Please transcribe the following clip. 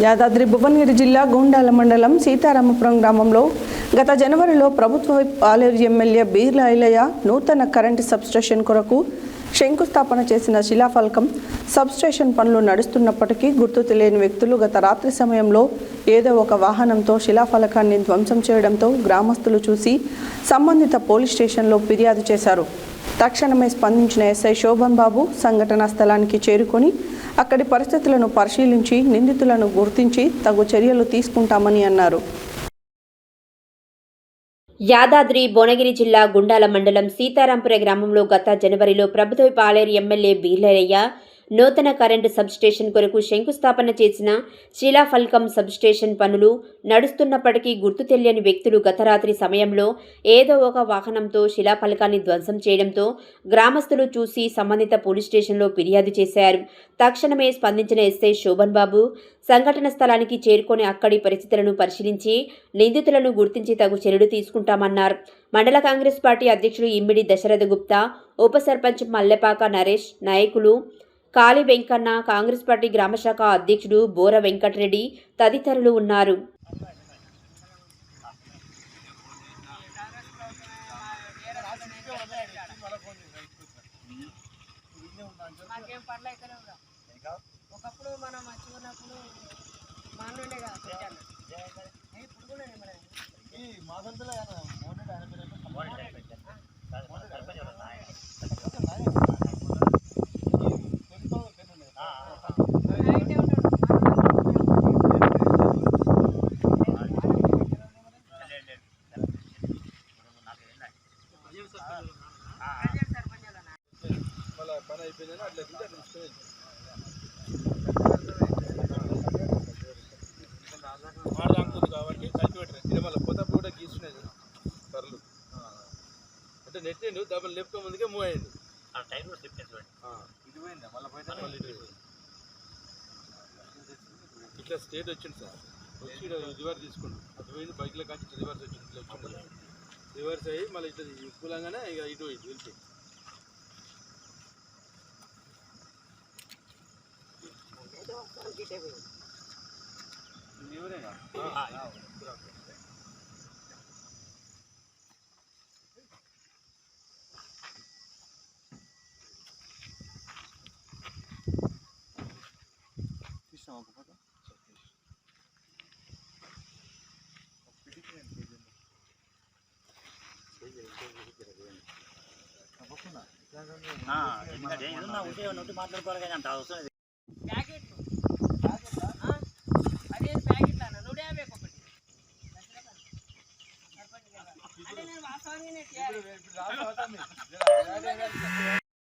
యాదాద్రి భువనగిరి జిల్లా గూండాల మండలం సీతారామపురం గ్రామంలో గత జనవరిలో ప్రభుత్వ పాలేరు ఎమ్మెల్యే బీర్ల ఐలయ్య నూతన కరెంటు సబ్స్టేషన్ కొరకు శంకుస్థాపన చేసిన శిలాఫలకం సబ్స్టేషన్ పనులు నడుస్తున్నప్పటికీ గుర్తు తెలియని వ్యక్తులు గత రాత్రి సమయంలో ఏదో ఒక వాహనంతో శిలాఫలకాన్ని ధ్వంసం చేయడంతో గ్రామస్తులు చూసి సంబంధిత పోలీస్ స్టేషన్లో ఫిర్యాదు చేశారు. తక్షణమే స్పందించిన ఎస్ఐ శోభన్ బాబు సంఘటనా స్థలానికి చేరుకొని అక్కడి పరిస్థితులను పరిశీలించి నిందితులను గుర్తించి తగు చర్యలు తీసుకుంటామని అన్నారు. యాదాద్రి భువనగిరి జిల్లా గుండాల మండలం సీతారాంపుర గ్రామంలో గత జనవరిలో ప్రభుత్వ పాలేరు ఎమ్మెల్యే బీర్ల ఐలయ్య నూతన కరెంటు సబ్స్టేషన్ కొరకు శంకుస్థాపన చేసిన శిలాఫలకం సబ్స్టేషన్ పనులు నడుస్తున్నప్పటికీ గుర్తు తెలియని వ్యక్తులు గత రాత్రి సమయంలో ఏదో ఒక వాహనంతో శిలాఫలకాన్ని ధ్వంసం చేయడంతో గ్రామస్తులు చూసి సంబంధిత పోలీస్ స్టేషన్లో ఫిర్యాదు చేశారు. తక్షణమే స్పందించిన ఎస్ఐ శోభన్ బాబు సంఘటన స్థలానికి చేరుకొని అక్కడి పరిస్థితులను పరిశీలించి నిందితులను గుర్తించి తగు చర్యలు తీసుకుంటామన్నారు. మండల కాంగ్రెస్ పార్టీ అధ్యక్షుడు ఇమ్మిడి దశరథ గుప్తా, ఉప సర్పంచ్ మల్లెపాక నరేష్, నాయకులు కాళీ వెంకన్న, కాంగ్రెస్ పార్టీ గ్రామశాఖ అధ్యక్షుడు బోర వెంకటరెడ్డి తదితరులు ఉన్నారు. ఒకప్పుడు మనం మంచిగున్నప్పుడు మానుండే పని అయిపోయిందని అట్లా మాడదాంటుంది కాబట్టి కలిపి పెట్టారు. ఇది మళ్ళీ కొత్తప్పుడు కూడా గీస్తున్నాయి కర్రలు అంటే నెట్టిండు డబ్బులు లెఫ్ట్ ముందుకే మూవ్ అయ్యింది. టైం కూడా స్లిప్ చేసి ఇది పోయిందా మళ్ళీ ఇట్లా స్టేట్ వచ్చింది సార్. వచ్చి రివర్స్ తీసుకుండు అటు పోయింది బైక్లో కానీ రివర్స్ వచ్చింది. ఇట్లా వచ్చింది రివర్స్ అయ్యి మళ్ళీ ఇట్లా కూలంగానే ఇక ఇటు పోయింది వెళ్తే ఎవరేనా తీసినా ఒక ఫోటో మాట్లాడుకోవాలి కానీ అంత అవసరం అంటే నేను వాస్తవాన్ని